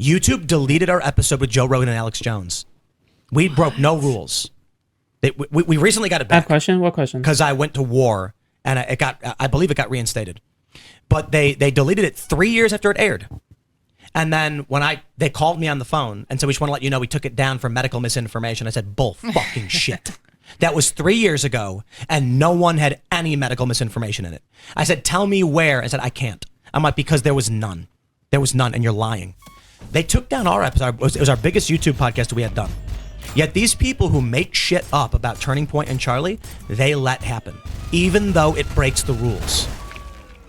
YouTube deleted our episode with Joe Rogan and Alex Jones. We broke no rules. We recently got it back. I have a question. What question? Because I went to war and I believe it got reinstated. But they deleted it 3 years after it aired. And then when they called me on the phone and said, we just want to let you know we took it down for medical misinformation. I said, bull fucking shit. That was 3 years ago and no one had any medical misinformation in it. I said, tell me where. I said, I can't. I'm like, because there was none. There was none and you're lying. They took down our episode. It was our biggest YouTube podcast we had done. Yet these people who make shit up about Turning Point and Charlie, they let happen, even though it breaks the rules.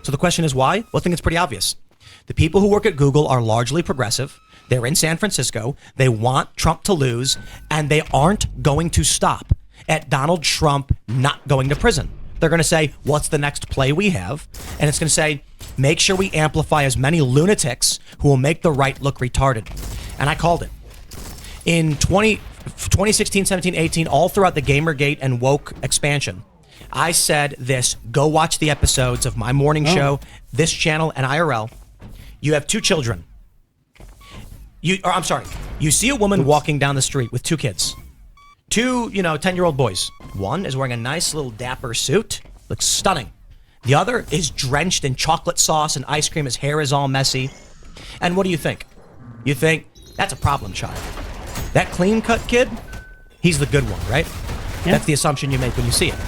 So the question is why? Well, I think it's pretty obvious. The people who work at Google are largely progressive. They're in San Francisco. They want Trump to lose, and they aren't going to stop at Donald Trump not going to prison. They're going to say, what's the next play we have? And it's going to say, make sure we amplify as many lunatics who will make the right look retarded. And I called it. In 2016, 17, 18, all throughout the Gamergate and woke expansion, I said this: go watch the episodes of my morning show, this channel, and IRL. You have two children. You see a woman walking down the street with two kids. Two, 10-year-old boys. One is wearing a nice little dapper suit, looks stunning. The other is drenched in chocolate sauce and ice cream. His hair is all messy. And what do you think? You think, that's a problem child. That clean-cut kid, he's the good one, right? Yeah. That's the assumption you make when you see it.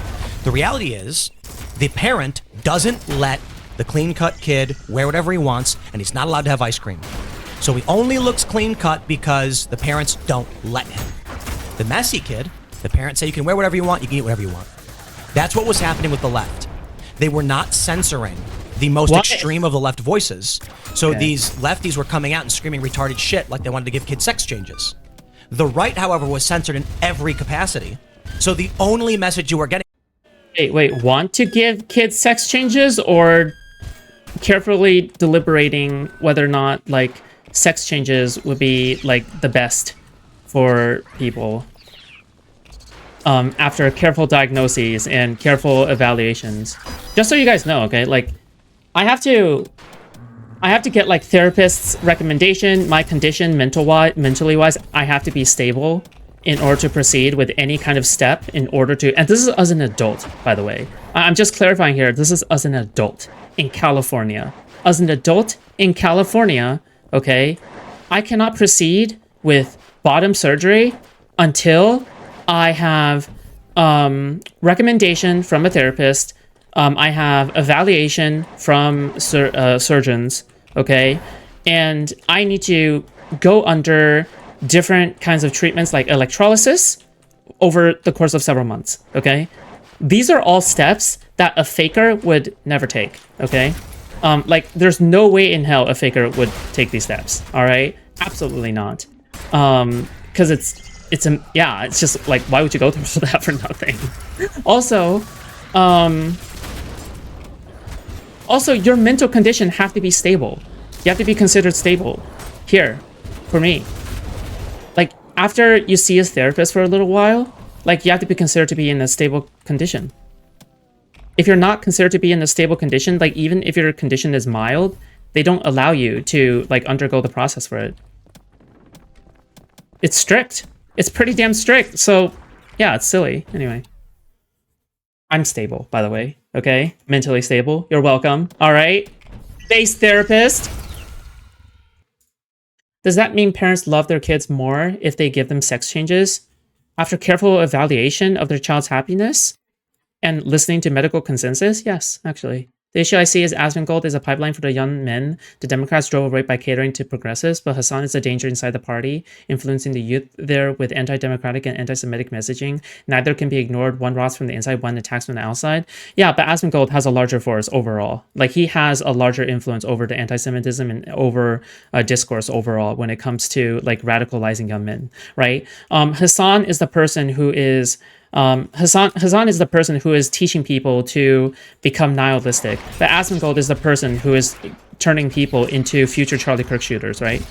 The reality is, the parent doesn't let the clean-cut kid wear whatever he wants, and he's not allowed to have ice cream. So he only looks clean-cut because the parents don't let him. The messy kid, the parents say you can wear whatever you want, you can eat whatever you want. That's what was happening with the left. They were not censoring the most extreme of the left voices. So these lefties were coming out and screaming retarded shit like they wanted to give kids sex changes. The right, however, was censored in every capacity. So the only message you were getting... Wait, want to give kids sex changes, or carefully deliberating whether or not, sex changes would be, the best for people after careful diagnoses and careful evaluations? Just so you guys know, okay? I have to get, therapist's recommendation. My condition, mentally wise, I have to be stable in order to proceed with any kind of step in order to... And this is as an adult, by the way. I'm just clarifying here. This is as an adult in California. As an adult in California, okay, I cannot proceed with bottom surgery until I have recommendation from a therapist. I have evaluation from surgeons, okay? And I need to go under different kinds of treatments like electrolysis over the course of several months, okay? These are all steps that a faker would never take, okay? There's no way in hell a faker would take these steps, all right? Absolutely not. Because it's just why would you go through that for nothing? Also, your mental condition have to be stable. You have to be considered stable. Here, for me. After you see a therapist for a little while, you have to be considered to be in a stable condition. If you're not considered to be in a stable condition, even if your condition is mild, they don't allow you to undergo the process for it. It's strict. It's pretty damn strict. So yeah, it's silly. Anyway. I'm stable, by the way. Okay? Mentally stable. You're welcome. All right? Base therapist. Does that mean parents love their kids more if they give them sex changes? After careful evaluation of their child's happiness and listening to medical consensus? Yes, actually. The issue I see is Asmongold is a pipeline for the young men the Democrats drove away by catering to progressives, but Hassan is a danger inside the party, influencing the youth there with anti-democratic and anti-Semitic messaging. Neither can be ignored. One rots from the inside, one attacks from the outside. Yeah, but Asmongold has a larger force overall. He has a larger influence over the anti-Semitism and over discourse overall when it comes to radicalizing young men, right? Hassan is the person who is... Hassan is the person who is teaching people to become nihilistic. But Asmongold is the person who is turning people into future Charlie Kirk shooters, right?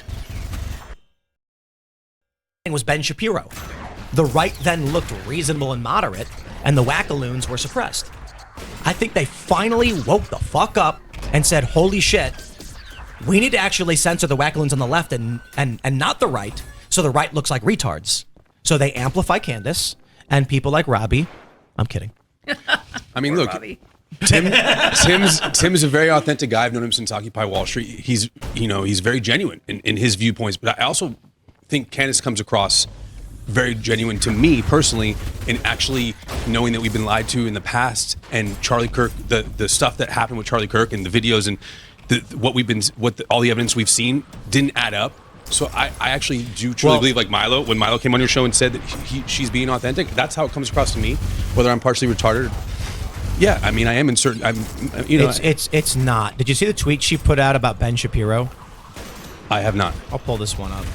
Was Ben Shapiro. The right then looked reasonable and moderate, and the wackaloons were suppressed. I think they finally woke the fuck up and said, holy shit, We need to actually censor the wackaloons on the left and not the right, so the right looks like retards. So they amplify Candace and people like Robbie. I'm kidding. I mean, look, Tim's a very authentic guy. I've known him since Occupy Wall Street. He's very genuine in his viewpoints. But I also think Candace comes across very genuine to me personally, in actually knowing that we've been lied to in the past, and Charlie Kirk, the stuff that happened with Charlie Kirk and the videos and all the evidence we've seen didn't add up. So I actually do truly believe, like Milo, when Milo came on your show and said that she's being authentic, that's how it comes across to me. Whether I'm partially retarded, yeah, I mean I am in certain. It's not. Did you see the tweet she put out about Ben Shapiro? I have not. I'll pull this one up.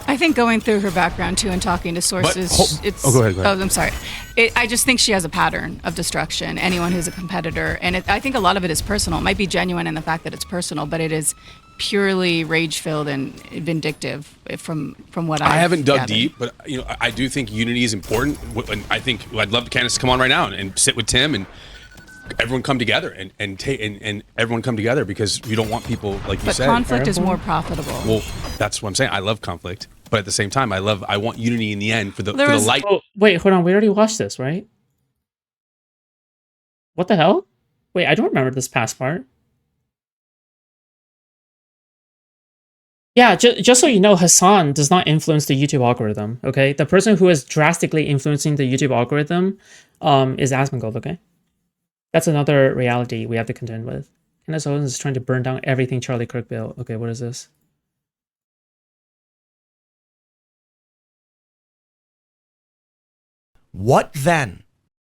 I think going through her background too and talking to sources, go ahead. Oh, I'm sorry. I just think she has a pattern of destruction. Anyone who's a competitor, and I think a lot of it is personal. It might be genuine in the fact that it's personal, but it is purely rage-filled and vindictive. From what I haven't dug gathered. deep, but I do think unity is important. And I think I'd love Candace to come on right now and sit with Tim and everyone come together and everyone come together, because we don't want people, like you said. But conflict is more profitable. Well, that's what I'm saying. I love conflict, but at the same time, I want unity in the end for the light. Oh, wait, hold on. We already watched this, right? What the hell? Wait, I don't remember this past part. Yeah, just so you know, Hassan does not influence the YouTube algorithm, okay? The person who is drastically influencing the YouTube algorithm is Asmongold, okay? That's another reality we have to contend with. Candace Owens is trying to burn down everything Charlie Kirk built. Okay, what is this? What then?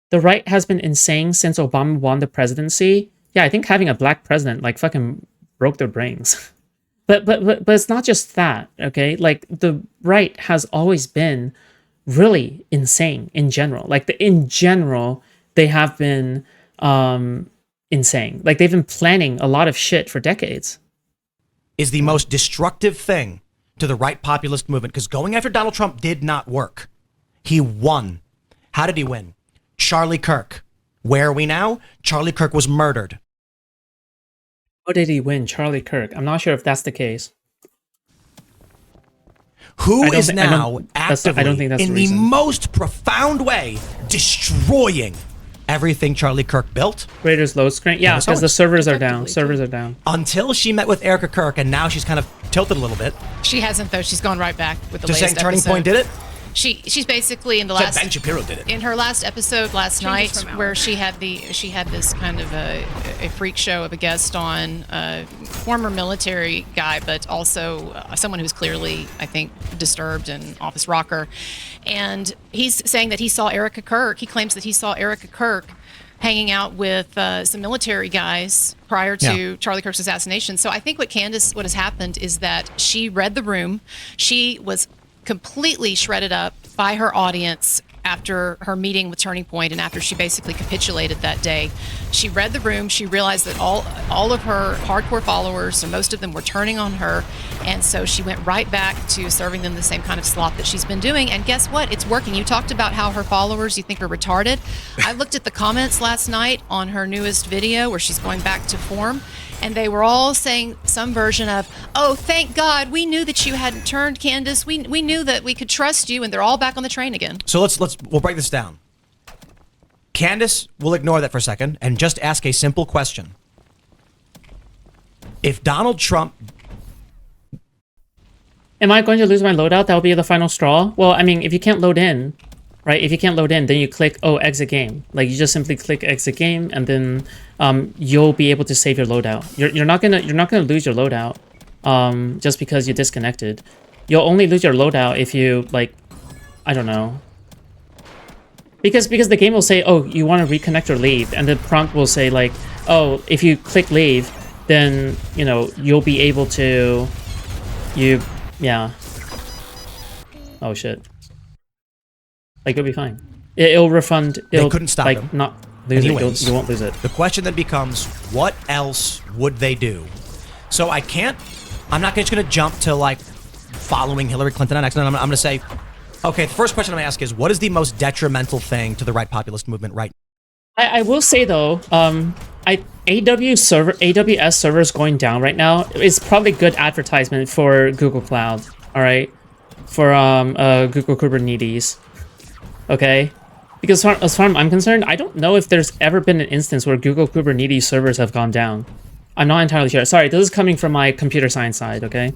The right has been insane since Obama won the presidency. Yeah, I think having a black president like fucking broke their brains. But it's not just that, okay? Like the right has always been really insane in general. Like in general, they have been insane. Like they've been planning a lot of shit for decades. Is the most destructive thing to the right populist movement, because going after Donald Trump did not work. He won. How did he win? Charlie Kirk. Where are we now? Charlie Kirk was murdered. How did he win? Charlie Kirk. I'm not sure if that's the case. Who is now actively, I don't think that's in the the most profound way, destroying everything Charlie Kirk built? Raiders load screen. Yeah, because the servers are down. Servers are down. Until she met with Erica Kirk, and now she's kind of tilted a little bit. She hasn't, though. She's gone right back with the Just latest saying Turning episode. Point did it? She's basically in the Said last Ben Shapiro did it. in her last episode last Changes night, from where hours. she had this kind of a freak show of a guest on, former military guy, but also someone who's clearly, I think, disturbed and office rocker, and he's saying that he saw Erica Kirk. He claims that he saw Erica Kirk hanging out with some military guys prior to Charlie Kirk's assassination. So I think what has happened is that she read the room. She was completely shredded up by her audience after her meeting with Turning Point, and after she basically capitulated that day. She read the room. She realized that all of her hardcore followers, or most of them, were turning on her, and so she went right back to serving them the same kind of slop that she's been doing. And guess what? It's working. You talked about how her followers you think are retarded. I looked at the comments last night on her newest video where she's going back to form, and they were all saying some version of, "Oh, thank God, we knew that you hadn't turned, Candace. We knew that we could trust you," and they're all back on the train again. So we'll break this down. Candace will ignore that for a second and just ask a simple question. If Donald Trump... Am I going to lose my loadout? That'll be the final straw? Well, I mean, if you can't load in, right? If you can't load in, then you click, exit game. Like, you just simply click exit game, and then you'll be able to save your loadout. You're not gonna lose your loadout just because you disconnected. You'll only lose your loadout if you, like, I don't know. Because the game will say, oh, you want to reconnect or leave, and the prompt will say, like, oh, if you click leave, then, you'll be able to, yeah. Oh, shit. Like, you'll be fine. It'll refund. They couldn't stop him. Not lose it. You won't lose it. The question then becomes, what else would they do? So I'm not just going to jump to, like, following Hillary Clinton on X. I'm going to say, okay, the first question I'm going to ask is, what is the most detrimental thing to the right populist movement right now? I will say, though, AWS servers going down right now is probably good advertisement for Google Cloud. All right, for Google Kubernetes. Okay, because as far as I'm concerned, I don't know if there's ever been an instance where Google Kubernetes servers have gone down. I'm not entirely sure. Sorry, this is coming from my computer science side. Okay.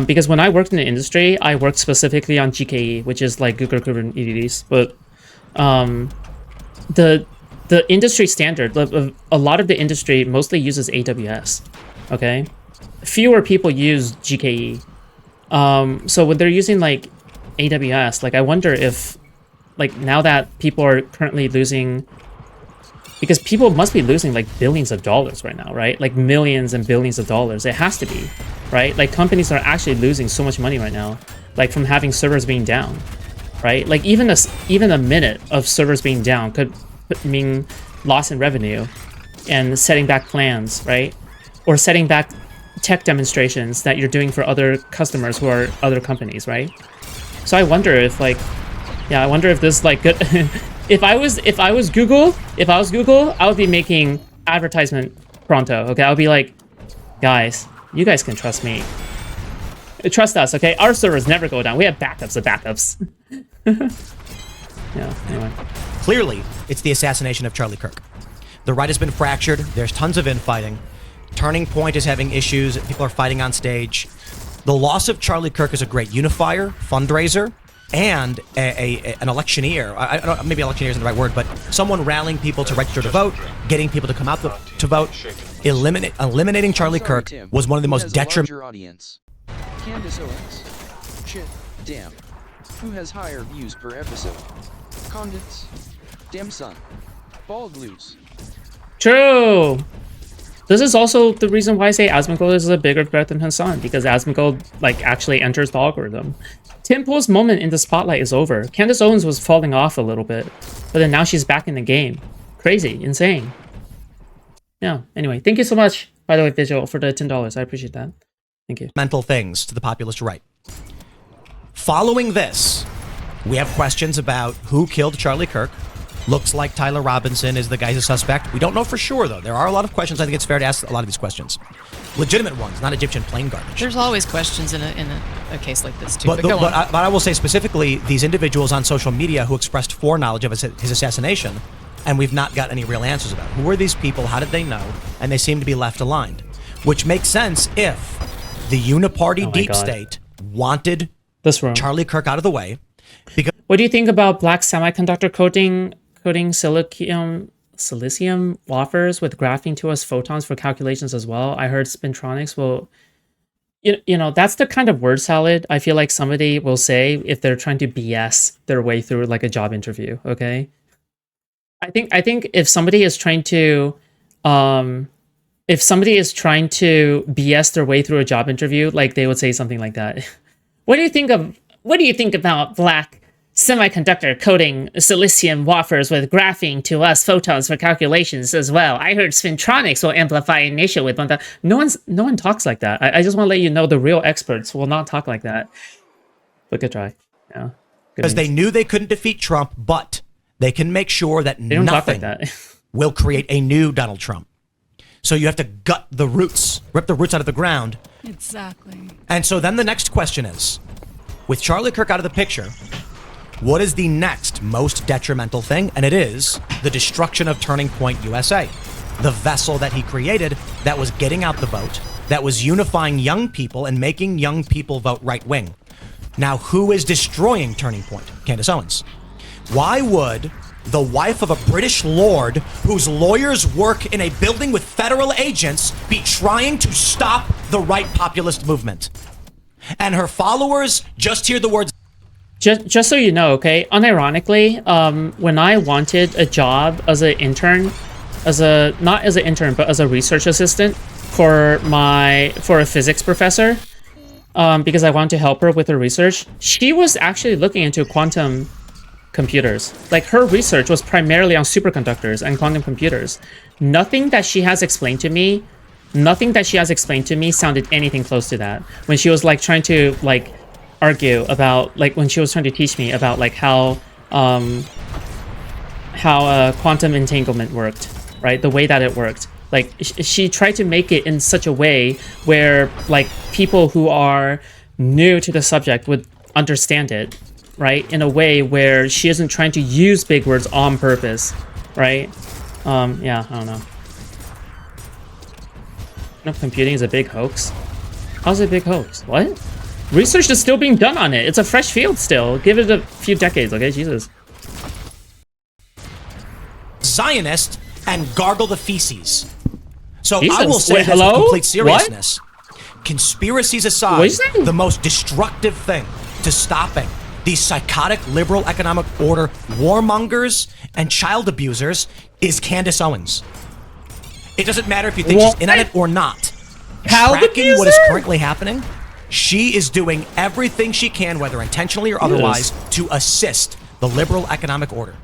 Because when I worked in the industry, I worked specifically on GKE, which is like Google Kubernetes. But the industry standard, a lot of the industry mostly uses AWS. Okay, fewer people use GKE. So when they're using like AWS, like I wonder if, like now that people are currently losing, because people must be losing like billions of dollars right now, right? Like millions and billions of dollars. It has to be, right? Like companies are actually losing so much money right now, like from having servers being down, right? Like even a minute of servers being down could mean loss in revenue and setting back plans, right? Or setting back tech demonstrations that you're doing for other customers who are other companies, right? So I wonder if like, yeah, I wonder if this like good. If I was Google, I would be making advertisement pronto. Okay, I would be like, guys, you guys can trust me. Trust us, okay? Our servers never go down. We have backups of backups. Yeah. Anyway, Clearly, it's the assassination of Charlie Kirk. The right has been fractured. There's tons of infighting. Turning Point is having issues. People are fighting on stage. The loss of Charlie Kirk is a great unifier, fundraiser, and an electioneer. I don't know, maybe electioneer isn't the right word, but someone rallying people to register to vote, getting people to come out to vote. Eliminating Charlie Kirk was one of the most detrimental. Audience. Candace Owens. Shit. Damn. Who has higher views per episode? Condits. Damn son. Bald loose. true. This is also the reason why I say Asmongold is a bigger threat than Hassan, because Asmongold like actually enters the algorithm. Tim Pool's moment in the spotlight is over. Candace Owens was falling off a little bit, but then now she's back in the game. Crazy, insane. Yeah, anyway, thank you so much, by the way, Visual, for the $10. I appreciate that. Thank you. Mental things to the populist right. Following this, we have questions about who killed Charlie Kirk. Looks like Tyler Robinson is the guy's a suspect. We don't know for sure, though. There are a lot of questions. I think it's fair to ask a lot of these questions. Legitimate ones, not Egyptian plain garbage. There's always questions in a case like this, too. But I will say specifically, these individuals on social media who expressed foreknowledge of his assassination, and we've not got any real answers about who are these people, how did they know, and they seem to be left aligned. Which makes sense if the uniparty deep state wanted this room. Charlie Kirk out of the way. Because what do you think about black semiconductor coating silicium wafers with graphene 2s photons for calculations as well? I heard spintronics will, you know, that's the kind of word salad I feel like somebody will say if they're trying to BS their way through like a job interview. Okay, I think if somebody is trying to BS their way through a job interview, like they would say something like that. What do you think about black semiconductor coating silicium wafers with graphene 2s photons for calculations as well? I heard spintronics will amplify initial with 1,000. No one talks like that. I just want to let you know the real experts will not talk like that. But good try. Yeah. Because they knew they couldn't defeat Trump, but they can make sure that they don't talk like nothing that. will create a new Donald Trump. So you have to gut the roots, rip the roots out of the ground. Exactly. And so then the next question is, with Charlie Kirk out of the picture, what is the next most detrimental thing? And it is the destruction of Turning Point USA, the vessel that he created that was getting out the vote, that was unifying young people and making young people vote right wing. Now, who is destroying Turning Point? Candace Owens. Why would the wife of a British lord whose lawyers work in a building with federal agents be trying to stop the right populist movement? And her followers just hear the words. Just so you know, okay, unironically, when I wanted a job as an intern, not as an intern, but as a research assistant for a physics professor, because I wanted to help her with her research, she was actually looking into quantum computers. Like, her research was primarily on superconductors and quantum computers. Nothing that she has explained to me sounded anything close to that. When she was like trying to like argue about, like when she was trying to teach me about like how quantum entanglement worked. right? The way that it worked. Like, she tried to make it in such a way where, like, people who are new to the subject would understand it, right? In a way where she isn't trying to use big words on purpose, right? Yeah, I don't know. No, computing is a big hoax. How's it a big hoax? What? Research is still being done on it. It's a fresh field still. Give it a few decades, okay? Jesus. Zionist and gargle the feces. So Jesus. I will say Wait, this hello? with complete seriousness. Conspiracies aside, What'd you say? the most destructive thing to stopping these psychotic liberal economic order warmongers and child abusers is Candace Owens. It doesn't matter if you think she's in on it or not. Child Tracking what is abuser? currently happening, she is doing everything she can, whether intentionally or otherwise, to assist the liberal economic order.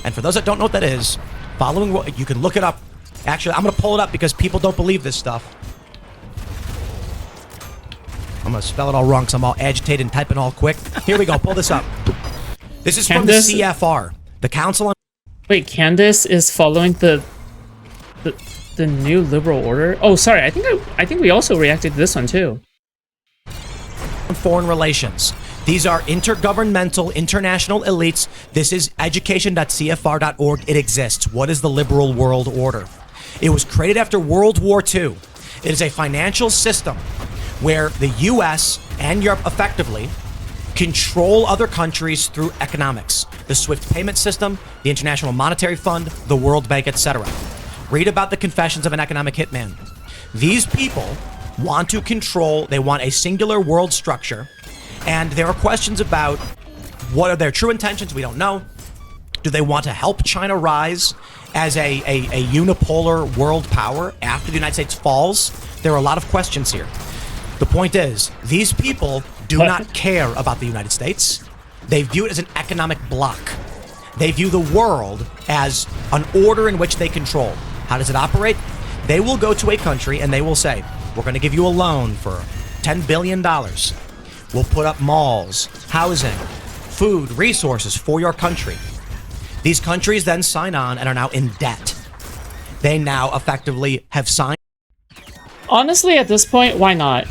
And for those that don't know what that is, following what you can look it up. Actually, I'm going to pull it up because people don't believe this stuff. I'm going to spell it all wrong because I'm all agitated and typing all quick. Here we go. Pull this up. This is Candace? from the CFR, the Council on Wait, Candace is following the new liberal order? Oh, sorry. I think we also reacted to this one too. Foreign Relations. These are intergovernmental, international elites. This is education.cfr.org. It exists. What is the liberal world order? It was created after World War II. It is a financial system where the U.S. and Europe effectively control other countries through economics. The SWIFT payment system, the International Monetary Fund, the World Bank, etc. Read about the confessions of an economic hitman. These people want to control, they want a singular world structure, and there are questions about what are their true intentions. We don't know. Do they want to help China rise as a unipolar world power after the United States falls? There are a lot of questions here. The point is, these people do not care about the United States. They view it as an economic bloc. They view the world as an order in which they control. How does it operate? They will go to a country and they will say, we're going to give you a loan for $10 billion. We'll put up malls, housing, food, resources for your country. These countries then sign on and are now in debt. They now effectively have signed. Honestly, at this point, why not?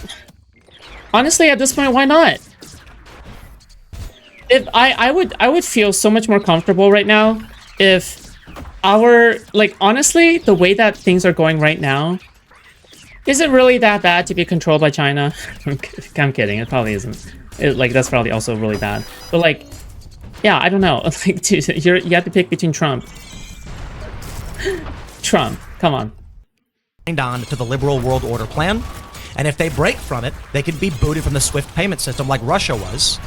Honestly, at this point, why not? If I would feel so much more comfortable right now if our, like, honestly, the way that things are going right now, is it really that bad to be controlled by China? I'm kidding. It probably isn't. Like, that's probably also really bad. But, like, yeah, I don't know. Like, dude, you have to pick between Trump. Trump, come on. On to the liberal world order plan, and if they break from it, they can be booted from the SWIFT payment system like Russia was,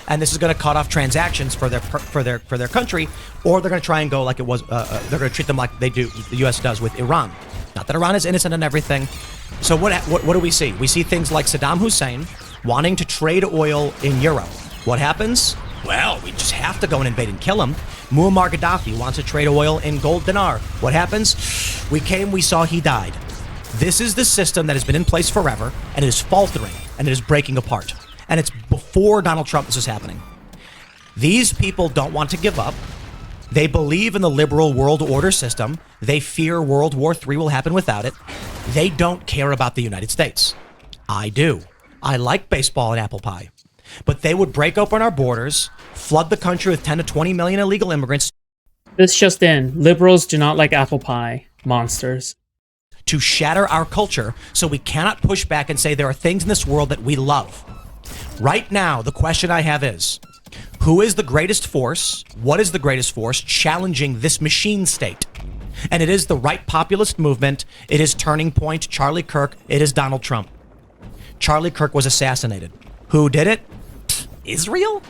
and this is going to cut off transactions for their country, or they're going to try and go like it was. They're going to treat them like they do. The U.S. does with Iran. Not that Iran is innocent in everything. So what do we see? We see things like Saddam Hussein wanting to trade oil in Europe. What happens? Well, we just have to go and invade and kill him. Muammar Gaddafi wants to trade oil in gold dinar. What happens? We came, we saw, he died. This is the system that has been in place forever, and it is faltering, and it is breaking apart. And it's before Donald Trump this is happening. These people don't want to give up. They believe in the liberal world order system. They fear World War III will happen without it. They don't care about the United States. I do. I like baseball and apple pie. But they would break open our borders, flood the country with 10 to 20 million illegal immigrants. This just in. Liberals do not like apple pie. Monsters. To shatter our culture so we cannot push back and say there are things in this world that we love. Right now, the question I have is, who is the greatest force? What is the greatest force challenging this machine state? And it is the right populist movement. It is Turning Point, Charlie Kirk. It is Donald Trump. Charlie Kirk was assassinated. Who did it? Israel?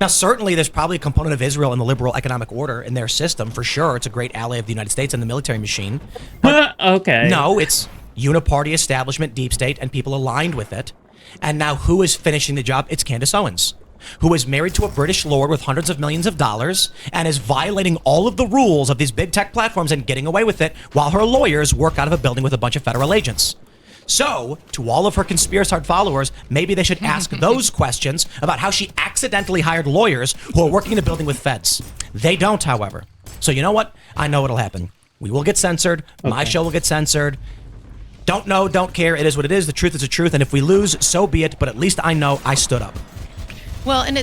Now, certainly there's probably a component of Israel in the liberal economic order in their system, for sure. It's a great ally of the United States and the military machine. But okay. no, it's uniparty establishment, deep state, and people aligned with it. And now who is finishing the job? It's Candace Owens, who is married to a British lord with hundreds of millions of dollars and is violating all of the rules of these big tech platforms and getting away with it while her lawyers work out of a building with a bunch of federal agents. So, to all of her conspiracist followers, maybe they should ask those questions about how she accidentally hired lawyers who are working in a building with feds. They don't, however. So you know what? I know what'll happen. We will get censored. My Okay. show will get censored. Don't know, don't care. It is what it is. The truth is the truth. And if we lose, so be it. But at least I know I stood up. Well, and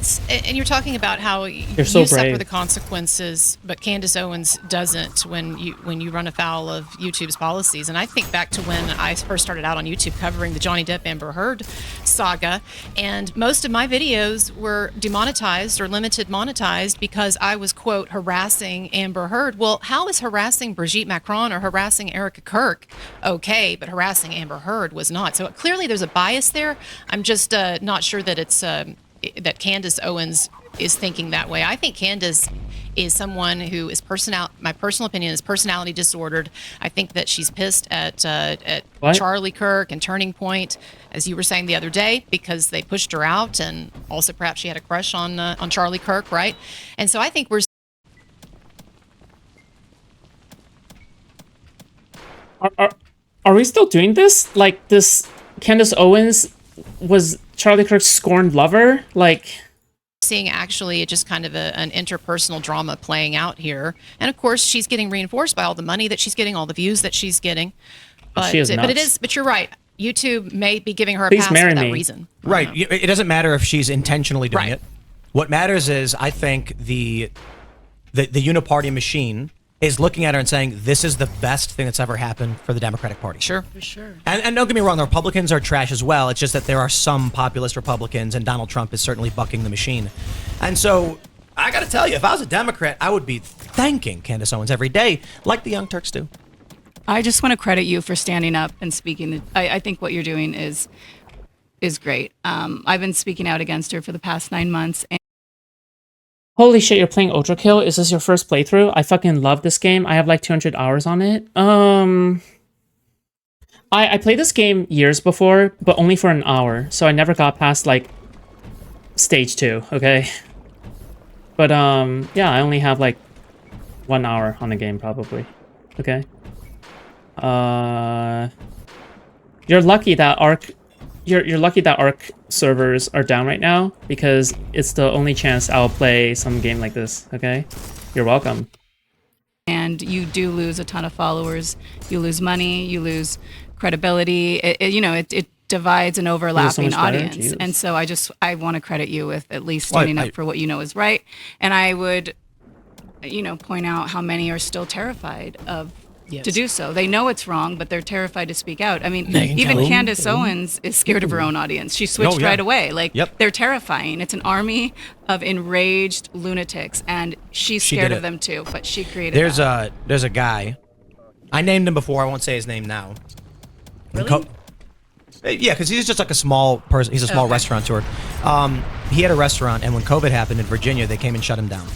you're talking about how you so suffer brave. the consequences, but Candace Owens doesn't when you run afoul of YouTube's policies. And I think back to when I first started out on YouTube covering the Johnny Depp Amber Heard saga, and most of my videos were demonetized or limited monetized because I was, quote, harassing Amber Heard. Well, how is harassing Brigitte Macron or harassing Erica Kirk okay, but harassing Amber Heard was not? So clearly there's a bias there. I'm just not sure that it's that Candace Owens is thinking that way. I think Candace is someone who is my personal opinion is personality disordered. I think that she's pissed at What? Charlie Kirk and Turning Point, as you were saying the other day, because they pushed her out, and also perhaps she had a crush on Charlie Kirk, right? And so I think we're Are we still doing this? Like, this Candace Owens was Charlie Kirk's scorned lover? Like, seeing actually just kind of an interpersonal drama playing out here. And of course, she's getting reinforced by all the money that she's getting, all the views that she's getting. But She is but it nuts. is. But you're right. YouTube may be giving her a Please pass marry for that me. reason. Right. It doesn't matter if she's intentionally doing Right. it. What matters is, I think the uniparty machine is looking at her and saying, this is the best thing that's ever happened for the Democratic Party. Sure. For sure. And don't get me wrong, the Republicans are trash as well. It's just that there are some populist Republicans, and Donald Trump is certainly bucking the machine. And so, I got to tell you, if I was a Democrat, I would be thanking Candace Owens every day, like the Young Turks do. I just want to credit you for standing up and speaking. I think what you're doing is great. I've been speaking out against her for the past 9 months. And holy shit, you're playing Ultra Kill? Is this your first playthrough? I fucking love this game. I have like 200 hours on it. I played this game years before, but only for an hour, so I never got past like stage 2, okay? But yeah, I only have like 1 hour on the game probably. Okay. You're lucky that Arc You're lucky that Arc servers are down right now, because it's the only chance I'll play some game like this, okay? You're welcome. and you do lose a ton of followers. You lose money. You lose credibility. It divides an overlapping better? audience. Jesus. And so I want to credit you with at least standing up for what you know is right. And I would, point out how many are still terrified of to do so. They know it's wrong, but they're terrified to speak out. I mean, even Candace Owens is scared of her own audience. She switched right away. They're terrifying. It's an army of enraged lunatics, and she's scared of them too. But she created. There's a guy. I named him before. I won't say his name now. Really? Yeah, because he's just like a small person. He's a small restaurateur. He had a restaurant, and when COVID happened in Virginia, they came and shut him down.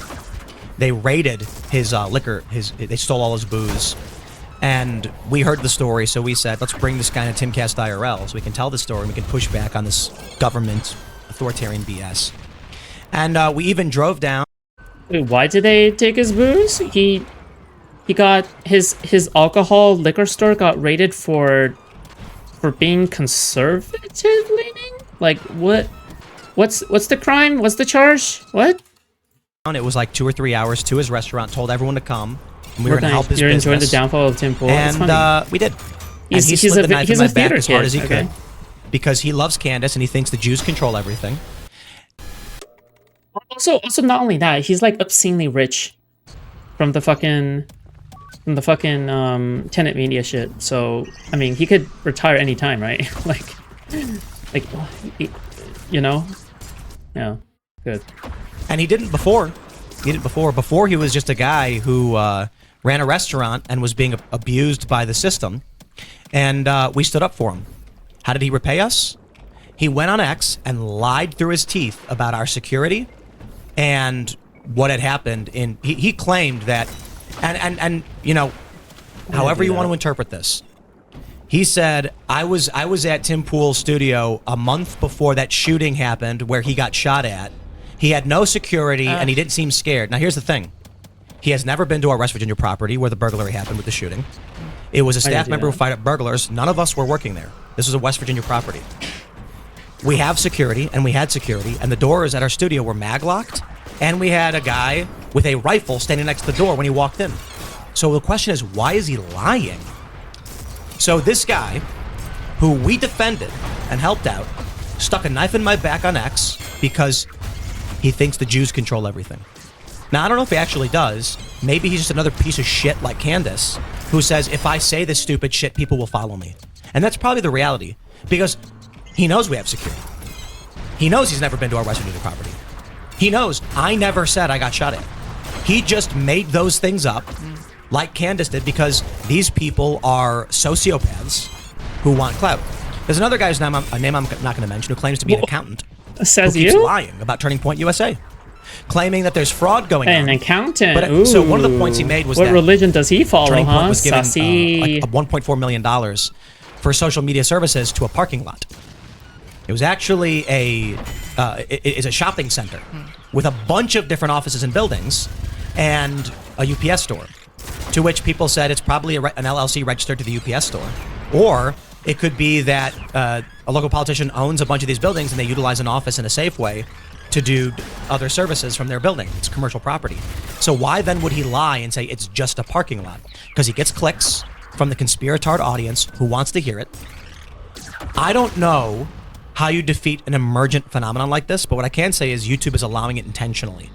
They raided his liquor. They stole all his booze. And we heard the story, so we said, let's bring this guy to Timcast IRL so we can tell the story and we can push back on this government authoritarian BS. And we even drove down. Wait, why did they take his booze? He got his alcohol liquor store got raided for being conservative leaning? Like what's the crime? What's the charge? What? It was like 2 or 3 hours to his restaurant, told everyone to come. And we were going to help his You're business. enjoying the downfall of Tim Pool. And we did. And he He's slid a the knife in my back theater as hard kid, as he okay. could. Because he loves Candace and he thinks the Jews control everything. Also, not only that, he's like obscenely rich from the fucking tenant media shit. So I mean, he could retire anytime, right? Yeah, good. And he didn't before. Before he was just a guy who ran a restaurant and was being abused by the system. And we stood up for him. How did he repay us? He went on X and lied through his teeth about our security and what had happened. He claimed that, and however you want to interpret this. He said, I was at Tim Pool's studio a month before that shooting happened where he got shot at. He had no security, and he didn't seem scared. Now, here's the thing. He has never been to our West Virginia property where the burglary happened with the shooting. It was a staff member who fired up burglars. None of us were working there. This was a West Virginia property. We have security, and we had security, and the doors at our studio were mag-locked, and we had a guy with a rifle standing next to the door when he walked in. So the question is, why is he lying? So this guy, who we defended and helped out, stuck a knife in my back on X because he thinks the Jews control everything. Now, I don't know if he actually does. Maybe he's just another piece of shit like Candace, who says, if I say this stupid shit, people will follow me. And that's probably the reality, because he knows we have security. He knows he's never been to our Western Union property. He knows I never said I got shot at. He just made those things up, like Candace did, because these people are sociopaths who want clout. There's another guy's name I'm not going to mention, who claims to be an accountant. Says who keeps you? lying about Turning Point USA, claiming that there's fraud going on. An accountant. But, so one of the Ooh. points he made was what that religion does he follow, Turning Point huh? was giving Sassy. like $1.4 million for social media services to a parking lot. It was actually it's a shopping center with a bunch of different offices and buildings and a UPS store, to which people said it's probably an LLC registered to the UPS store. Or it could be that a local politician owns a bunch of these buildings and they utilize an office and a Safeway to do other services from their building. It's commercial property. So why then would he lie and say it's just a parking lot? Because he gets clicks from the conspiratard audience who wants to hear it. I don't know how you defeat an emergent phenomenon like this, but what I can say is YouTube is allowing it intentionally.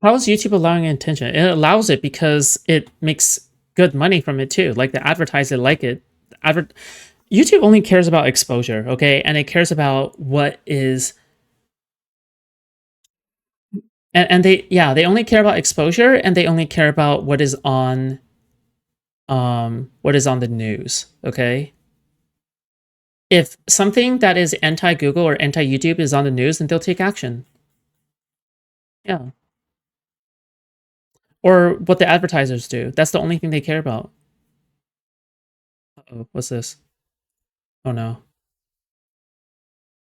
How is YouTube allowing attention? It allows it because it makes good money from it too. Like the advertisers like it. YouTube only cares about exposure, okay? And it cares about what is... And they only care about exposure, and they only care about what is on the news, okay? If something that is anti-Google or anti-YouTube is on the news, then they'll take action. Yeah. Or what the advertisers do. That's the only thing they care about. Uh-oh, what's this? Oh no.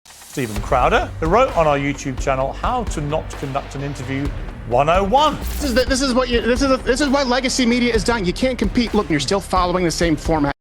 Stephen Crowder, who wrote on our YouTube channel How to Not Conduct an Interview 101. This is why legacy media is dying. You can't compete. Look, you're still following the same format.